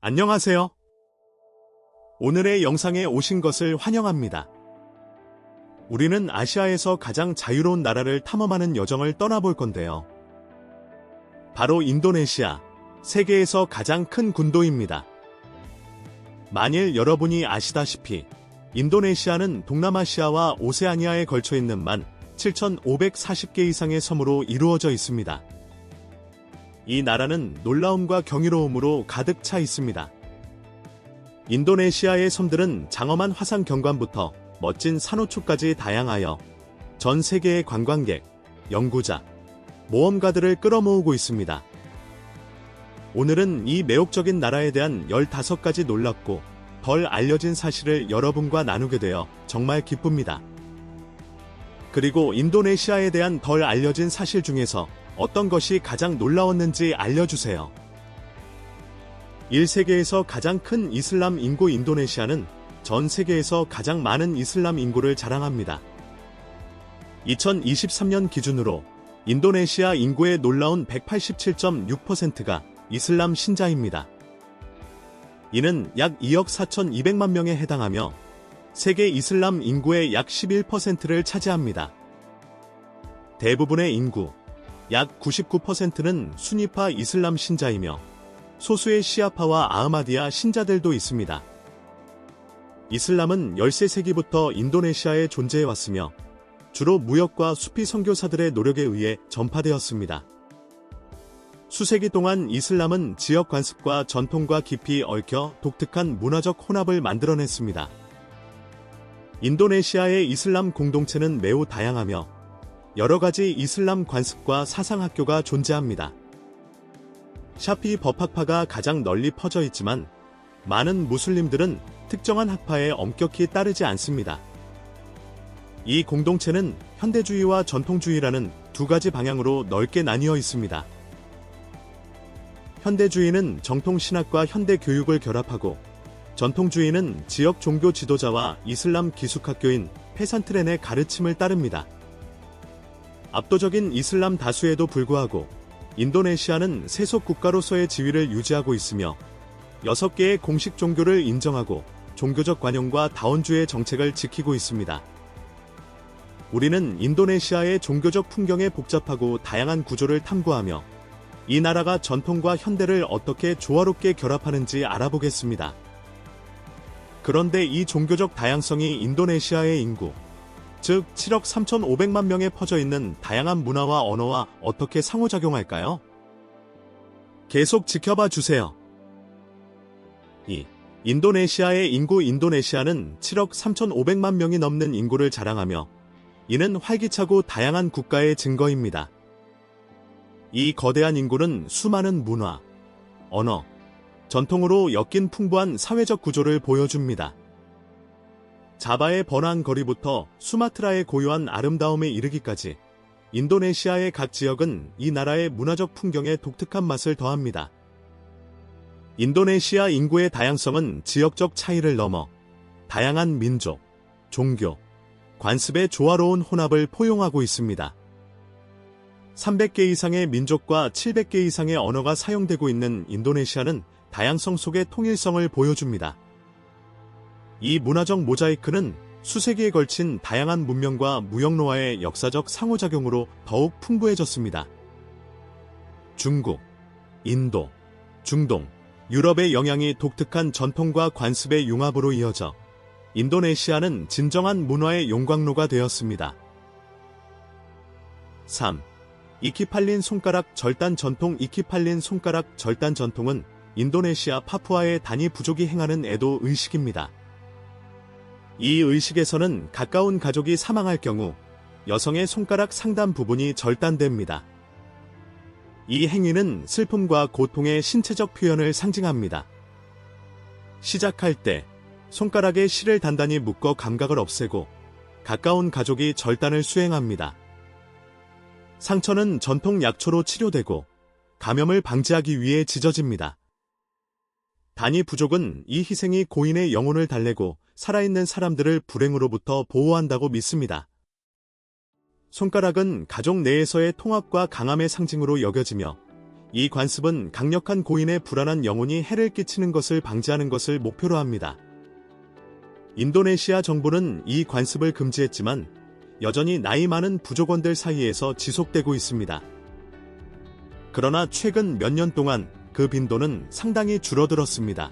안녕하세요. 오늘의 영상에 오신 것을 환영합니다. 우리는 아시아에서 가장 자유로운 나라를 탐험하는 여정을 떠나볼 건데요. 바로 인도네시아, 세계에서 가장 큰 군도입니다. 만일 여러분이 아시다시피 인도네시아는 동남아시아와 오세아니아에 걸쳐 있는 17,540개 이상의 섬으로 이루어져 있습니다. 이 나라는 놀라움과 경이로움으로 가득 차 있습니다. 인도네시아의 섬들은 장엄한 화산 경관부터 멋진 산호초까지 다양하여 전 세계의 관광객, 연구자, 모험가들을 끌어모으고 있습니다. 오늘은 이 매혹적인 나라에 대한 15가지 놀랍고 덜 알려진 사실을 여러분과 나누게 되어 정말 기쁩니다. 그리고 인도네시아에 대한 덜 알려진 사실 중에서 어떤 것이 가장 놀라웠는지 알려주세요. 1세계에서 가장 큰 이슬람 인구 인도네시아는 전 세계에서 가장 많은 이슬람 인구를 자랑합니다. 2023년 기준으로 인도네시아 인구의 놀라운 187.6%가 이슬람 신자입니다. 이는 약 2억 4,200만 명에 해당하며 세계 이슬람 인구의 약 11%를 차지합니다. 대부분의 인구, 약 99%는 수니파 이슬람 신자이며 소수의 시아파와 아흐마디아 신자들도 있습니다. 이슬람은 13세기부터 인도네시아에 존재해왔으며 주로 무역과 수피 선교사들의 노력에 의해 전파되었습니다. 수세기 동안 이슬람은 지역 관습과 전통과 깊이 얽혀 독특한 문화적 혼합을 만들어냈습니다. 인도네시아의 이슬람 공동체는 매우 다양하며 여러 가지 이슬람 관습과 사상학교가 존재합니다. 샤피 법학파가 가장 널리 퍼져 있지만 많은 무슬림들은 특정한 학파에 엄격히 따르지 않습니다. 이 공동체는 현대주의와 전통주의라는 두 가지 방향으로 넓게 나뉘어 있습니다. 현대주의는 정통신학과 현대교육을 결합하고 전통주의는 지역 종교 지도자와 이슬람 기숙학교인 페산트렌의 가르침을 따릅니다. 압도적인 이슬람 다수에도 불구하고 인도네시아는 세속 국가로서의 지위를 유지하고 있으며 6개의 공식 종교를 인정하고 종교적 관용과 다원주의 정책을 지키고 있습니다. 우리는 인도네시아의 종교적 풍경의 복잡하고 다양한 구조를 탐구하며 이 나라가 전통과 현대를 어떻게 조화롭게 결합하는지 알아보겠습니다. 그런데 이 종교적 다양성이 인도네시아의 인구, 즉 7억 3,500만 명에 퍼져 있는 다양한 문화와 언어와 어떻게 상호작용할까요? 계속 지켜봐 주세요. 2. 인도네시아의 인구 인도네시아는 7억 3,500만 명이 넘는 인구를 자랑하며 이는 활기차고 다양한 국가의 증거입니다. 이 거대한 인구는 수많은 문화, 언어, 전통으로 엮인 풍부한 사회적 구조를 보여줍니다. 자바의 번화한 거리부터 수마트라의 고요한 아름다움에 이르기까지 인도네시아의 각 지역은 이 나라의 문화적 풍경에 독특한 맛을 더합니다. 인도네시아 인구의 다양성은 지역적 차이를 넘어 다양한 민족, 종교, 관습의 조화로운 혼합을 포용하고 있습니다. 300개 이상의 민족과 700개 이상의 언어가 사용되고 있는 인도네시아는 다양성 속의 통일성을 보여줍니다. 이 문화적 모자이크는 수세기에 걸친 다양한 문명과 무역로와의 역사적 상호작용으로 더욱 풍부해졌습니다. 중국, 인도, 중동, 유럽의 영향이 독특한 전통과 관습의 융합으로 이어져 인도네시아는 진정한 문화의 용광로가 되었습니다. 3. 이키팔린 손가락 절단 전통 이키팔린 손가락 절단 전통은 인도네시아 파푸아의 단위 부족이 행하는 애도 의식입니다. 이 의식에서는 가까운 가족이 사망할 경우 여성의 손가락 상단 부분이 절단됩니다. 이 행위는 슬픔과 고통의 신체적 표현을 상징합니다. 시작할 때 손가락에 실을 단단히 묶어 감각을 없애고 가까운 가족이 절단을 수행합니다. 상처는 전통 약초로 치료되고 감염을 방지하기 위해 찢어집니다. 단위 부족은 이 희생이 고인의 영혼을 달래고 살아있는 사람들을 불행으로부터 보호한다고 믿습니다. 손가락은 가족 내에서의 통합과 강함의 상징으로 여겨지며 이 관습은 강력한 고인의 불안한 영혼이 해를 끼치는 것을 방지하는 것을 목표로 합니다. 인도네시아 정부는 이 관습을 금지했지만 여전히 나이 많은 부족원들 사이에서 지속되고 있습니다. 그러나 최근 몇 년 동안 그 빈도는 상당히 줄어들었습니다.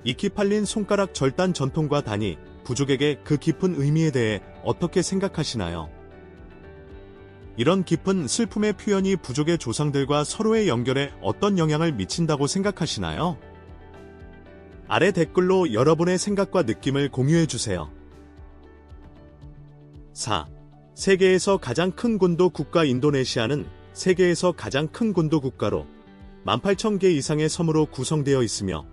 익히 팔린 손가락 절단 전통과 다니 부족에게 그 깊은 의미에 대해 어떻게 생각하시나요? 이런 깊은 슬픔의 표현이 부족의 조상들과 서로의 연결에 어떤 영향을 미친다고 생각하시나요? 아래 댓글로 여러분의 생각과 느낌을 공유해주세요. 4. 세계에서 가장 큰 군도 국가 인도네시아는 세계에서 가장 큰 군도 국가로 18,000개 이상의 섬으로 구성되어 있으며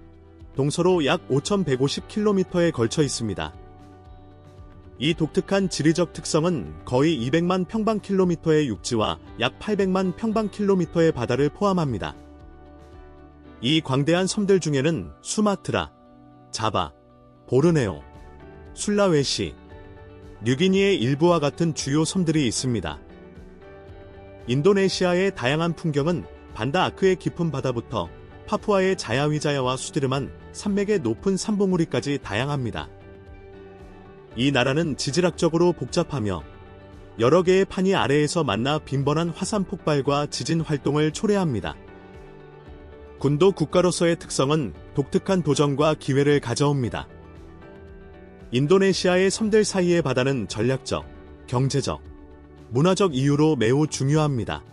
동서로 약 5,150km에 걸쳐 있습니다. 이 독특한 지리적 특성은 거의 200만 평방킬로미터의 육지와 약 800만 평방킬로미터의 바다를 포함합니다. 이 광대한 섬들 중에는 수마트라, 자바, 보르네오, 술라웨시, 뉴기니의 일부와 같은 주요 섬들이 있습니다. 인도네시아의 다양한 풍경은 반다 아크의 깊은 바다부터 파푸아의 자야위자야와 수드르만 산맥의 높은 산봉우리까지 다양합니다. 이 나라는 지질학적으로 복잡하며 여러 개의 판이 아래에서 만나 빈번한 화산 폭발과 지진 활동을 초래합니다. 군도 국가로서의 특성은 독특한 도전과 기회를 가져옵니다. 인도네시아의 섬들 사이의 바다는 전략적, 경제적, 문화적 이유로 매우 중요합니다.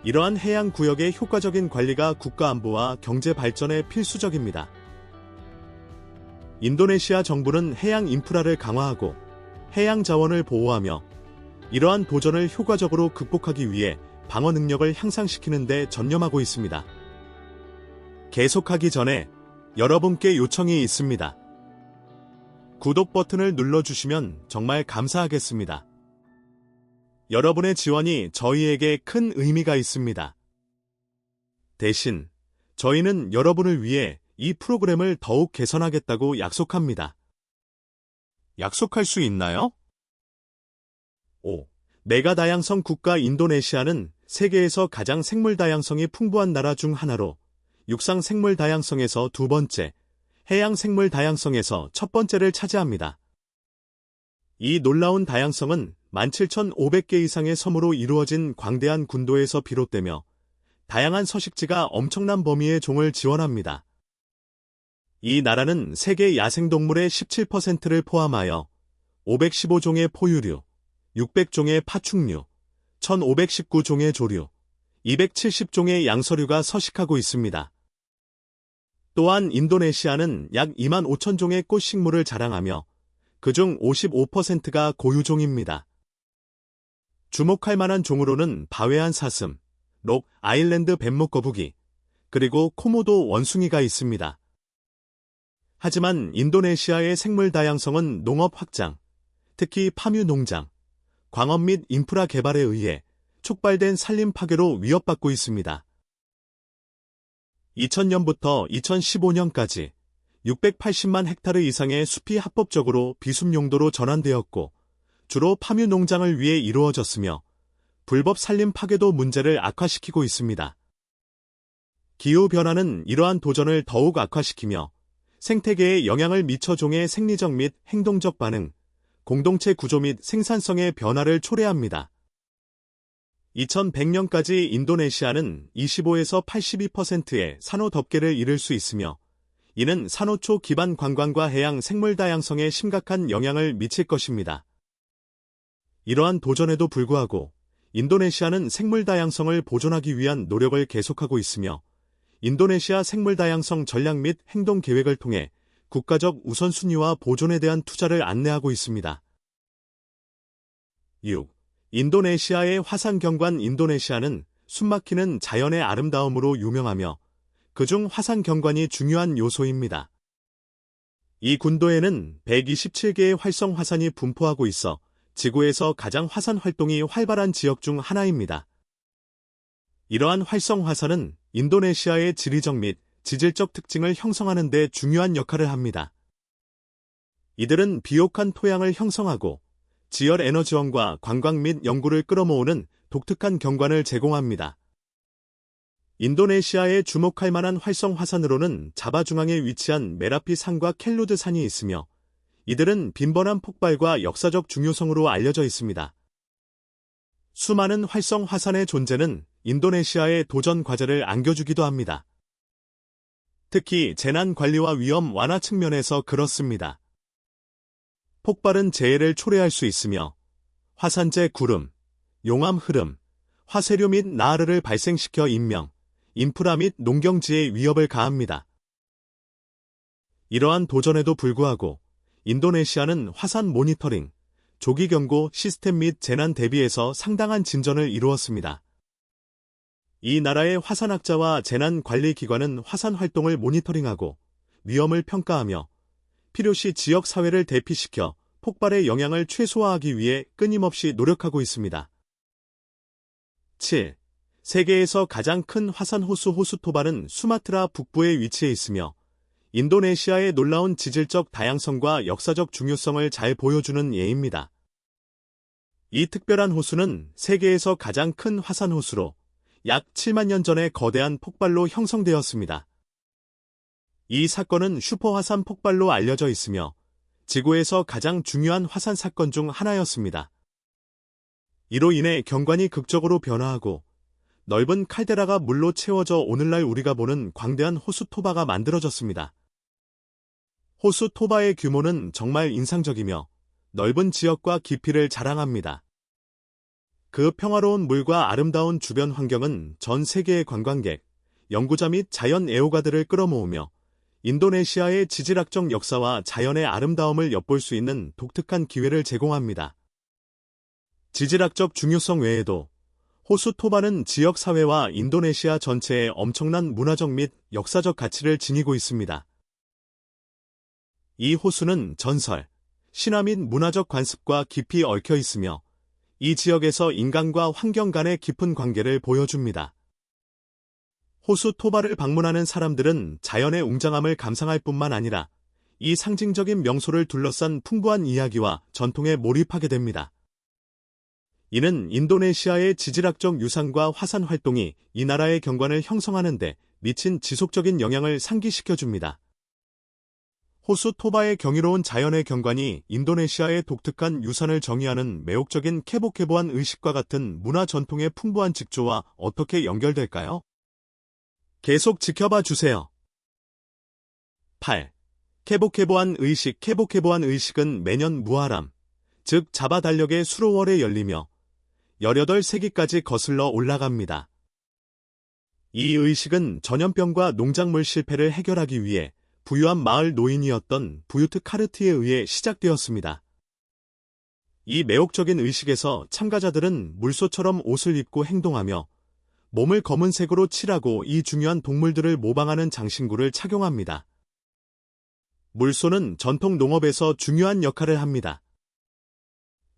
이러한 해양 구역의 효과적인 관리가 국가 안보와 경제 발전에 필수적입니다. 인도네시아 정부는 해양 인프라를 강화하고 해양 자원을 보호하며 이러한 도전을 효과적으로 극복하기 위해 방어 능력을 향상시키는 데 전념하고 있습니다. 계속하기 전에 여러분께 요청이 있습니다. 구독 버튼을 눌러주시면 정말 감사하겠습니다. 여러분의 지원이 저희에게 큰 의미가 있습니다. 대신 저희는 여러분을 위해 이 프로그램을 더욱 개선하겠다고 약속합니다. 약속할 수 있나요? 5. 메가다양성 국가 인도네시아는 세계에서 가장 생물 다양성이 풍부한 나라 중 하나로 육상 생물 다양성에서 두 번째, 해양 생물 다양성에서 첫 번째를 차지합니다. 이 놀라운 다양성은 17,500개 이상의 섬으로 이루어진 광대한 군도에서 비롯되며 다양한 서식지가 엄청난 범위의 종을 지원합니다. 이 나라는 세계 야생동물의 17%를 포함하여 515종의 포유류, 600종의 파충류, 1,519종의 조류, 270종의 양서류가 서식하고 있습니다. 또한 인도네시아는 약 25,000종의 꽃식물을 자랑하며 그중 55%가 고유종입니다. 주목할 만한 종으로는 바웨안 사슴, 록 아일랜드 뱀목거북이, 그리고 코모도 원숭이가 있습니다. 하지만 인도네시아의 생물 다양성은 농업 확장, 특히 파뮤 농장, 광업 및 인프라 개발에 의해 촉발된 산림 파괴로 위협받고 있습니다. 2000년부터 2015년까지 680만 헥타르 이상의 숲이 합법적으로 비숲 용도로 전환되었고 주로 파뮤 농장을 위해 이루어졌으며 불법 산림 파괴도 문제를 악화시키고 있습니다. 기후변화는 이러한 도전을 더욱 악화시키며 생태계에 영향을 미쳐 종의 생리적 및 행동적 반응, 공동체 구조 및 생산성의 변화를 초래합니다. 2100년까지 인도네시아는 25에서 82%의 산호 덮개를 이룰 수 있으며 이는 산호초 기반 관광과 해양 생물 다양성에 심각한 영향을 미칠 것입니다. 이러한 도전에도 불구하고 인도네시아는 생물 다양성을 보존하기 위한 노력을 계속하고 있으며 인도네시아 생물 다양성 전략 및 행동 계획을 통해 국가적 우선순위와 보존에 대한 투자를 안내하고 있습니다. 6. 인도네시아의 화산경관 인도네시아는 숨막히는 자연의 아름다움으로 유명하며 그중 화산경관이 중요한 요소입니다. 이 군도에는 127개의 활성 화산이 분포하고 있어 지구에서 가장 화산 활동이 활발한 지역 중 하나입니다. 이러한 활성 화산은 인도네시아의 지리적 및 지질적 특징을 형성하는 데 중요한 역할을 합니다. 이들은 비옥한 토양을 형성하고 지열 에너지원과 관광 및 연구를 끌어모으는 독특한 경관을 제공합니다. 인도네시아에 주목할 만한 활성 화산으로는 자바 중앙에 위치한 메라피 산과 켈루드 산이 있으며 이들은 빈번한 폭발과 역사적 중요성으로 알려져 있습니다. 수많은 활성 화산의 존재는 인도네시아의 도전 과제를 안겨주기도 합니다. 특히 재난 관리와 위험 완화 측면에서 그렇습니다. 폭발은 재해를 초래할 수 있으며 화산재 구름, 용암 흐름, 화쇄류 및 나르를 발생시켜 인명, 인프라 및 농경지에 위협을 가합니다. 이러한 도전에도 불구하고 인도네시아는 화산 모니터링, 조기 경고 시스템 및 재난 대비에서 상당한 진전을 이루었습니다. 이 나라의 화산학자와 재난관리기관은 화산 활동을 모니터링하고 위험을 평가하며 필요시 지역 사회를 대피시켜 폭발의 영향을 최소화하기 위해 끊임없이 노력하고 있습니다. 7. 세계에서 가장 큰 화산 호수 호수토바는 수마트라 북부에 위치해 있으며 인도네시아의 놀라운 지질적 다양성과 역사적 중요성을 잘 보여주는 예입니다. 이 특별한 호수는 세계에서 가장 큰 화산 호수로 약 7만 년 전에 거대한 폭발로 형성되었습니다. 이 사건은 슈퍼화산 폭발로 알려져 있으며 지구에서 가장 중요한 화산 사건 중 하나였습니다. 이로 인해 경관이 극적으로 변화하고 넓은 칼데라가 물로 채워져 오늘날 우리가 보는 광대한 호수 토바가 만들어졌습니다. 호수 토바의 규모는 정말 인상적이며 넓은 지역과 깊이를 자랑합니다. 그 평화로운 물과 아름다운 주변 환경은 전 세계의 관광객, 연구자 및 자연 애호가들을 끌어모으며 인도네시아의 지질학적 역사와 자연의 아름다움을 엿볼 수 있는 독특한 기회를 제공합니다. 지질학적 중요성 외에도 호수 토바는 지역 사회와 인도네시아 전체에 엄청난 문화적 및 역사적 가치를 지니고 있습니다. 이 호수는 전설, 신화 및 문화적 관습과 깊이 얽혀 있으며 이 지역에서 인간과 환경 간의 깊은 관계를 보여줍니다. 호수 토바를 방문하는 사람들은 자연의 웅장함을 감상할 뿐만 아니라 이 상징적인 명소를 둘러싼 풍부한 이야기와 전통에 몰입하게 됩니다. 이는 인도네시아의 지질학적 유산과 화산 활동이 이 나라의 경관을 형성하는 데 미친 지속적인 영향을 상기시켜줍니다. 호수 토바의 경이로운 자연의 경관이 인도네시아의 독특한 유산을 정의하는 매혹적인 케보케보안 의식과 같은 문화 전통의 풍부한 직조와 어떻게 연결될까요? 계속 지켜봐 주세요. 8. 케보케보안 의식. 케보케보안 의식은 매년 무하람, 즉 자바 달력의 수로월에 열리며 18세기까지 거슬러 올라갑니다. 이 의식은 전염병과 농작물 실패를 해결하기 위해 부유한 마을 노인이었던 부유트 카르트에 의해 시작되었습니다. 이 매혹적인 의식에서 참가자들은 물소처럼 옷을 입고 행동하며 몸을 검은색으로 칠하고 이 중요한 동물들을 모방하는 장신구를 착용합니다. 물소는 전통 농업에서 중요한 역할을 합니다.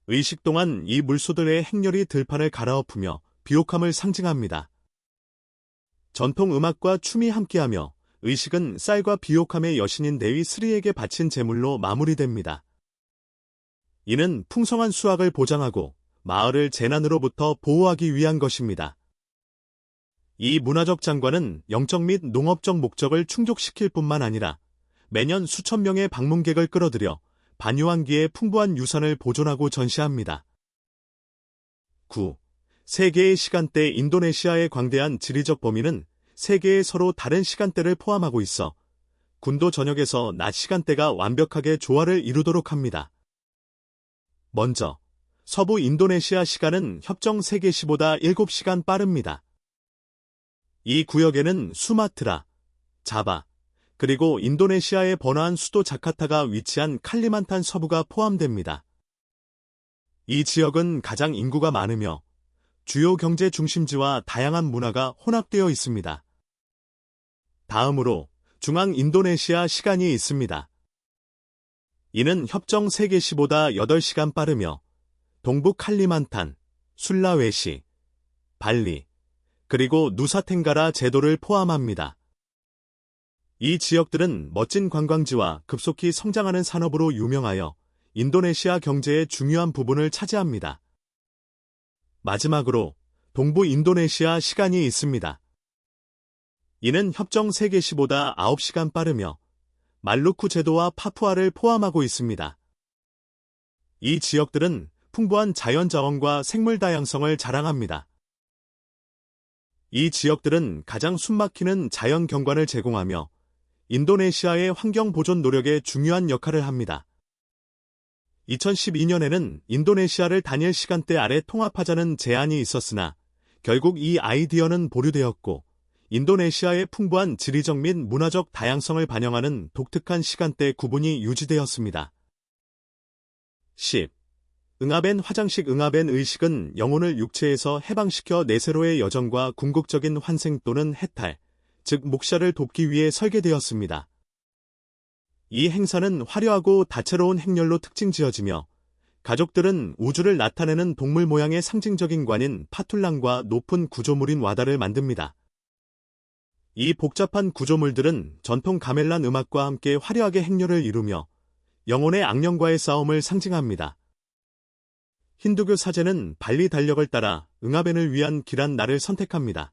의식 동안 이 물소들의 행렬이 들판을 갈아엎으며 비옥함을 상징합니다. 전통 음악과 춤이 함께하며 의식은 쌀과 비옥함의 여신인 대위 스리에게 바친 제물로 마무리됩니다. 이는 풍성한 수확을 보장하고 마을을 재난으로부터 보호하기 위한 것입니다. 이 문화적 장관은 영적 및 농업적 목적을 충족시킬 뿐만 아니라 매년 수천 명의 방문객을 끌어들여 반유한기의 풍부한 유산을 보존하고 전시합니다. 9. 세계의 시간대. 인도네시아의 광대한 지리적 범위는 세계의 서로 다른 시간대를 포함하고 있어 군도 저녁에서 낮 시간대가 완벽하게 조화를 이루도록 합니다. 먼저 서부 인도네시아 시간은 협정 세계시보다 7시간 빠릅니다. 이 구역에는 수마트라, 자바, 그리고 인도네시아의 번화한 수도 자카타가 위치한 칼리만탄 서부가 포함됩니다. 이 지역은 가장 인구가 많으며 주요 경제 중심지와 다양한 문화가 혼합되어 있습니다. 다음으로 중앙 인도네시아 시간이 있습니다. 이는 협정 세계시보다 8시간 빠르며 동부 칼리만탄, 술라웨시, 발리, 그리고 누사텐가라 제도를 포함합니다. 이 지역들은 멋진 관광지와 급속히 성장하는 산업으로 유명하여 인도네시아 경제의 중요한 부분을 차지합니다. 마지막으로 동부 인도네시아 시간이 있습니다. 이는 협정 세계 시보다 9시간 빠르며 말루쿠 제도와 파푸아를 포함하고 있습니다. 이 지역들은 풍부한 자연 자원과 생물 다양성을 자랑합니다. 이 지역들은 가장 숨막히는 자연 경관을 제공하며 인도네시아의 환경 보존 노력에 중요한 역할을 합니다. 2012년에는 인도네시아를 단일 시간대 아래 통합하자는 제안이 있었으나 결국 이 아이디어는 보류되었고 인도네시아의 풍부한 지리적 및 문화적 다양성을 반영하는 독특한 시간대 구분이 유지되었습니다. 10. 응아벤 화장식. 응아벤 의식은 영혼을 육체에서 해방시켜 네세로의 여정과 궁극적인 환생 또는 해탈, 즉 목샤를 돕기 위해 설계되었습니다. 이 행사는 화려하고 다채로운 행렬로 특징지어지며 가족들은 우주를 나타내는 동물 모양의 상징적인 관인 파툴랑과 높은 구조물인 와다를 만듭니다. 이 복잡한 구조물들은 전통 가멜란 음악과 함께 화려하게 행렬을 이루며 영혼의 악령과의 싸움을 상징합니다. 힌두교 사제는 발리 달력을 따라 응아벤을 위한 길한 날을 선택합니다.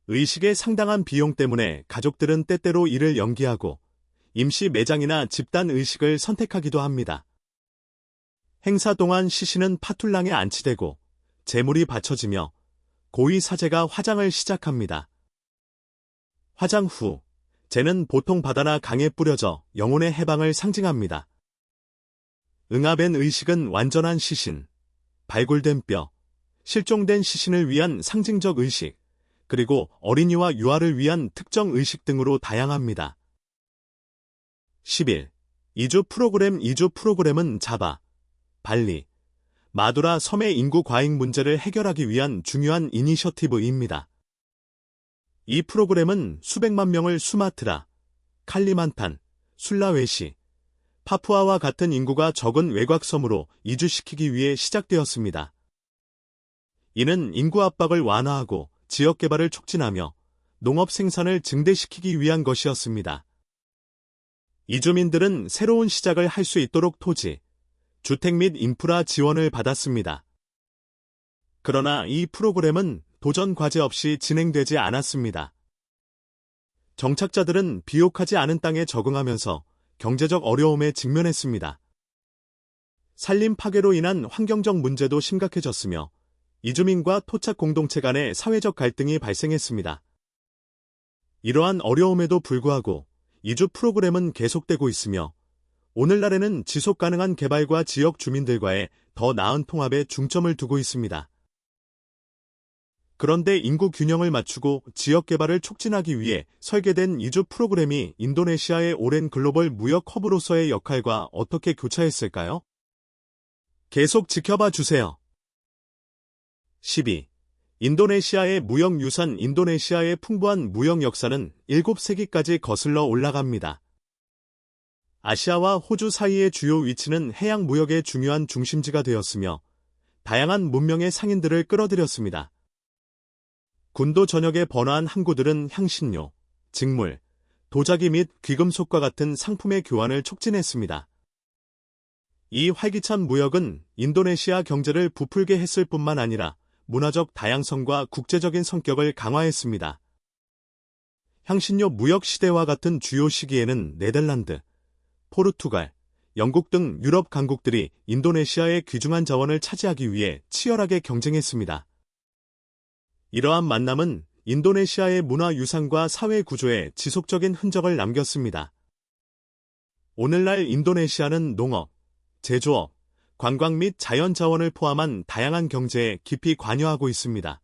의식의 상당한 비용 때문에 가족들은 때때로 이를 연기하고 임시 매장이나 집단 의식을 선택하기도 합니다. 행사 동안 시신은 파툴랑에 안치되고 제물이 바쳐지며 고위 사제가 화장을 시작합니다. 화장 후, 재는 보통 바다나 강에 뿌려져 영혼의 해방을 상징합니다. 응아벤 의식은 완전한 시신, 발굴된 뼈, 실종된 시신을 위한 상징적 의식, 그리고 어린이와 유아를 위한 특정 의식 등으로 다양합니다. 11. 이주 프로그램. 이주 프로그램은 자바, 발리, 마두라 섬의 인구 과잉 문제를 해결하기 위한 중요한 이니셔티브입니다. 이 프로그램은 수백만 명을 수마트라, 칼리만탄, 술라웨시, 파푸아와 같은 인구가 적은 외곽섬으로 이주시키기 위해 시작되었습니다. 이는 인구 압박을 완화하고 지역 개발을 촉진하며 농업 생산을 증대시키기 위한 것이었습니다. 이주민들은 새로운 시작을 할 수 있도록 토지, 주택 및 인프라 지원을 받았습니다. 그러나 이 프로그램은 도전 과제 없이 진행되지 않았습니다. 정착자들은 비옥하지 않은 땅에 적응하면서 경제적 어려움에 직면했습니다. 산림 파괴로 인한 환경적 문제도 심각해졌으며 이주민과 토착 공동체 간의 사회적 갈등이 발생했습니다. 이러한 어려움에도 불구하고 이주 프로그램은 계속되고 있으며 오늘날에는 지속 가능한 개발과 지역 주민들과의 더 나은 통합에 중점을 두고 있습니다. 그런데 인구 균형을 맞추고 지역 개발을 촉진하기 위해 설계된 이주 프로그램이 인도네시아의 오랜 글로벌 무역 허브로서의 역할과 어떻게 교차했을까요? 계속 지켜봐 주세요. 12. 인도네시아의 무역 유산. 인도네시아의 풍부한 무역 역사는 7세기까지 거슬러 올라갑니다. 아시아와 호주 사이의 주요 위치는 해양 무역의 중요한 중심지가 되었으며 다양한 문명의 상인들을 끌어들였습니다. 군도 전역에 번화한 항구들은 향신료, 직물, 도자기 및 귀금속과 같은 상품의 교환을 촉진했습니다. 이 활기찬 무역은 인도네시아 경제를 부풀게 했을 뿐만 아니라 문화적 다양성과 국제적인 성격을 강화했습니다. 향신료 무역 시대와 같은 주요 시기에는 네덜란드, 포르투갈, 영국 등 유럽 강국들이 인도네시아의 귀중한 자원을 차지하기 위해 치열하게 경쟁했습니다. 이러한 만남은 인도네시아의 문화 유산과 사회 구조에 지속적인 흔적을 남겼습니다. 오늘날 인도네시아는 농업, 제조업, 관광 및 자연 자원을 포함한 다양한 경제에 깊이 관여하고 있습니다.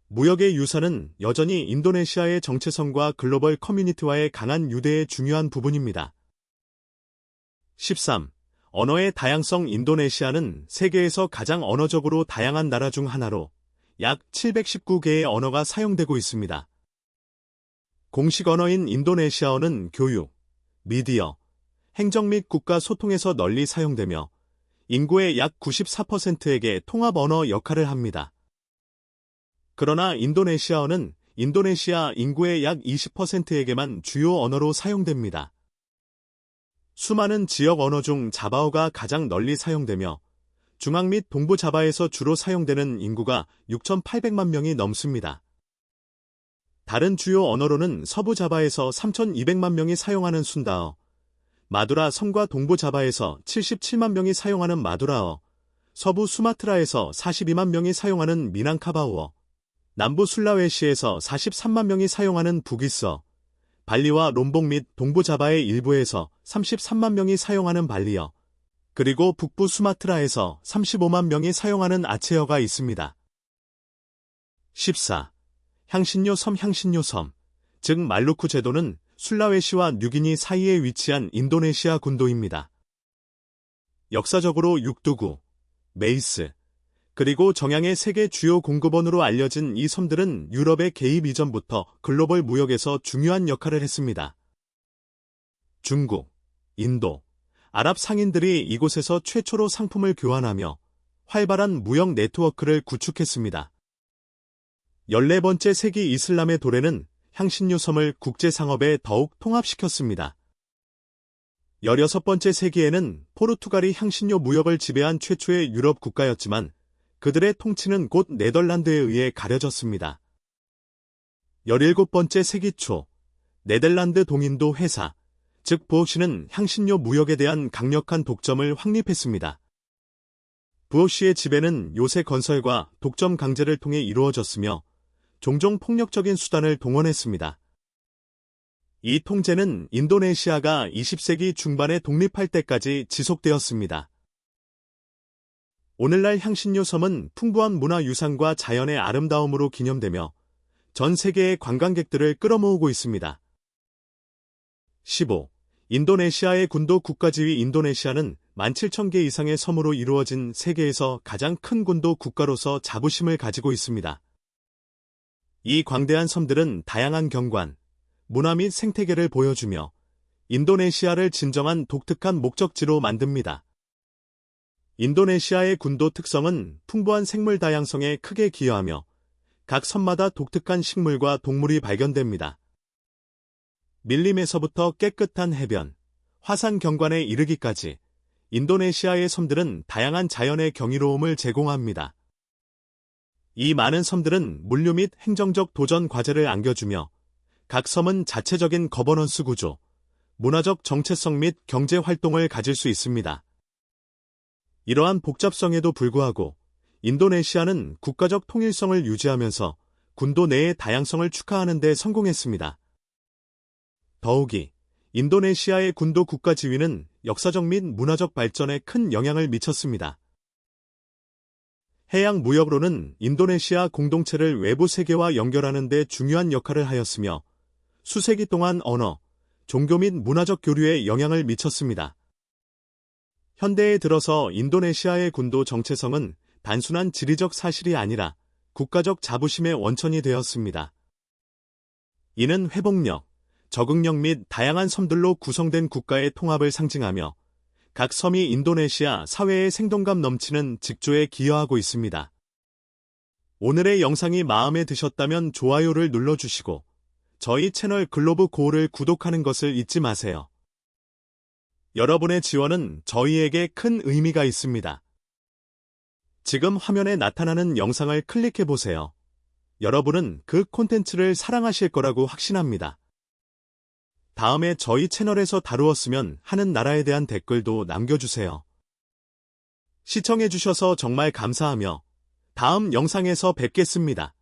무역의 유산은 여전히 인도네시아의 정체성과 글로벌 커뮤니티와의 강한 유대의 중요한 부분입니다. 13. 언어의 다양성. 인도네시아는 세계에서 가장 언어적으로 다양한 나라 중 하나로 약 719개의 언어가 사용되고 있습니다. 공식 언어인 인도네시아어는 교육, 미디어, 행정 및 국가 소통에서 널리 사용되며 인구의 약 94%에게 통합 언어 역할을 합니다. 그러나 인도네시아어는 인도네시아 인구의 약 20%에게만 주요 언어로 사용됩니다. 수많은 지역 언어 중 자바어가 가장 널리 사용되며 중앙 및 동부 자바에서 주로 사용되는 인구가 6,800만 명이 넘습니다. 다른 주요 언어로는 서부 자바에서 3,200만 명이 사용하는 순다어, 마두라 섬과 동부 자바에서 77만 명이 사용하는 마두라어, 서부 수마트라에서 42만 명이 사용하는 미낭카바우어, 남부 술라웨시에서 43만 명이 사용하는 부기스어, 발리와 롬복 및 동부 자바의 일부에서 33만 명이 사용하는 발리어, 그리고 북부 수마트라에서 35만 명이 사용하는 아체어가 있습니다. 14. 향신료 섬, 즉 말루쿠 제도는 술라웨시와 뉴기니 사이에 위치한 인도네시아 군도입니다. 역사적으로 육두구, 메이스, 그리고 정양의 세계 주요 공급원으로 알려진 이 섬들은 유럽의 개입 이전부터 글로벌 무역에서 중요한 역할을 했습니다. 중국, 인도, 아랍 상인들이 이곳에서 최초로 상품을 교환하며 활발한 무역 네트워크를 구축했습니다. 14번째 세기 이슬람의 도래는 향신료 섬을 국제상업에 더욱 통합시켰습니다. 16번째 세기에는 포르투갈이 향신료 무역을 지배한 최초의 유럽 국가였지만 그들의 통치는 곧 네덜란드에 의해 가려졌습니다. 17번째 세기 초 네덜란드 동인도 회사, 즉 부오시는 향신료 무역에 대한 강력한 독점을 확립했습니다. 부오시의 지배는 요새 건설과 독점 강제를 통해 이루어졌으며 종종 폭력적인 수단을 동원했습니다. 이 통제는 인도네시아가 20세기 중반에 독립할 때까지 지속되었습니다. 오늘날 향신료 섬은 풍부한 문화유산과 자연의 아름다움으로 기념되며 전 세계의 관광객들을 끌어모으고 있습니다. 15. 인도네시아의 군도 국가지위 인도네시아는 17,000개 이상의 섬으로 이루어진 세계에서 가장 큰 군도 국가로서 자부심을 가지고 있습니다. 이 광대한 섬들은 다양한 경관, 문화 및 생태계를 보여주며 인도네시아를 진정한 독특한 목적지로 만듭니다. 인도네시아의 군도 특성은 풍부한 생물 다양성에 크게 기여하며 각 섬마다 독특한 식물과 동물이 발견됩니다. 밀림에서부터 깨끗한 해변, 화산 경관에 이르기까지 인도네시아의 섬들은 다양한 자연의 경이로움을 제공합니다. 이 많은 섬들은 물류 및 행정적 도전 과제를 안겨주며 각 섬은 자체적인 거버넌스 구조, 문화적 정체성 및 경제 활동을 가질 수 있습니다. 이러한 복잡성에도 불구하고 인도네시아는 국가적 통일성을 유지하면서 군도 내의 다양성을 축하하는 데 성공했습니다. 더욱이 인도네시아의 군도 국가 지위는 역사적 및 문화적 발전에 큰 영향을 미쳤습니다. 해양 무역으로는 인도네시아 공동체를 외부 세계와 연결하는 데 중요한 역할을 하였으며 수세기 동안 언어, 종교 및 문화적 교류에 영향을 미쳤습니다. 현대에 들어서 인도네시아의 군도 정체성은 단순한 지리적 사실이 아니라 국가적 자부심의 원천이 되었습니다. 이는 회복력, 적응력 및 다양한 섬들로 구성된 국가의 통합을 상징하며 각 섬이 인도네시아 사회의 생동감 넘치는 직조에 기여하고 있습니다. 오늘의 영상이 마음에 드셨다면 좋아요를 눌러주시고 저희 채널 글로브 고우를 구독하는 것을 잊지 마세요. 여러분의 지원은 저희에게 큰 의미가 있습니다. 지금 화면에 나타나는 영상을 클릭해보세요. 여러분은 그 콘텐츠를 사랑하실 거라고 확신합니다. 다음에 저희 채널에서 다루었으면 하는 나라에 대한 댓글도 남겨주세요. 시청해주셔서 정말 감사하며 다음 영상에서 뵙겠습니다.